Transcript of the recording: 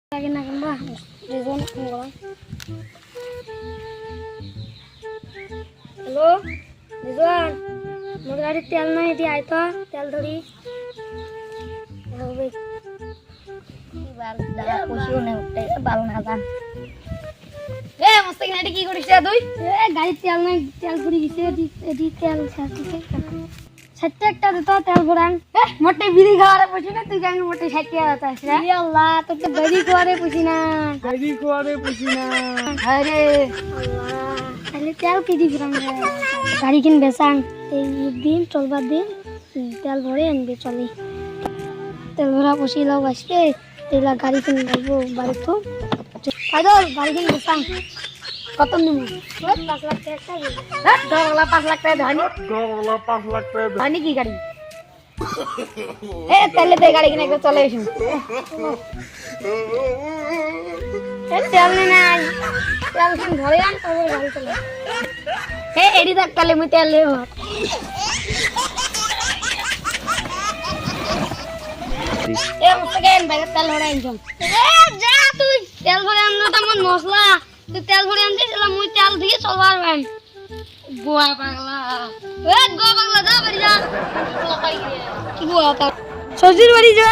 lagi nak mbah Rizwan ngomong. Halo Rizwan, मोर गाड़ी तेल नहीं थी आई तो तेल थोड़ी हो गई बाल दादा कुछ नहीं उठे बाल ना दान ए मस्त गाड़ी की करिस তুই ए गाड़ी तेल नहीं तेल पूरी গিছে এডি তেল সাথে সত্যি একটা তো তেল ভরান মোটে বিড়ি খাওয়ারে পুছি না তুই গাঙ্গে মোটে সাইতে আতাস রে এ আল্লাহ তো তো বিড়ি খাওয়ারে পুছি না আরে আল্লাহ তাহলে তেল কি দিবরাম রে গাড়ি কিন বেসাং এই দিন চলবার দিন তেল ভরে আনবে চলি তেল ভরা পুছি লাও আসবে তেলা গাড়ি কিন যাবো বাড়ি তো আদর গাড়ি কিন বেসাং কত নিমু 5 লাখ টাকা হ্যাঁ 5 লাখ টাকা ধনি 5 লাখ টাকা ধনি কি গাড়ি এ তাহলে তে গাড়ি কিনে একটু চলে আসুন এ তেল নাই তেল কিন ঘরে আন তবে গাড়ি চলে এ এডি দেখ তাহলে মুই তেল লেব এ মুসকেন বাইরে তেল ভরে আনছম এ যা তুই তেল ভরে আনলো তো মন মশলা তুই তেল ভরে আনছিস এলা মুই তেল দিয়ে চলবার বেন গোয়া পাগলা এ গোয়া পাগলা যা বাড়ি যা কি গোয়া তা সজির বাড়ি যা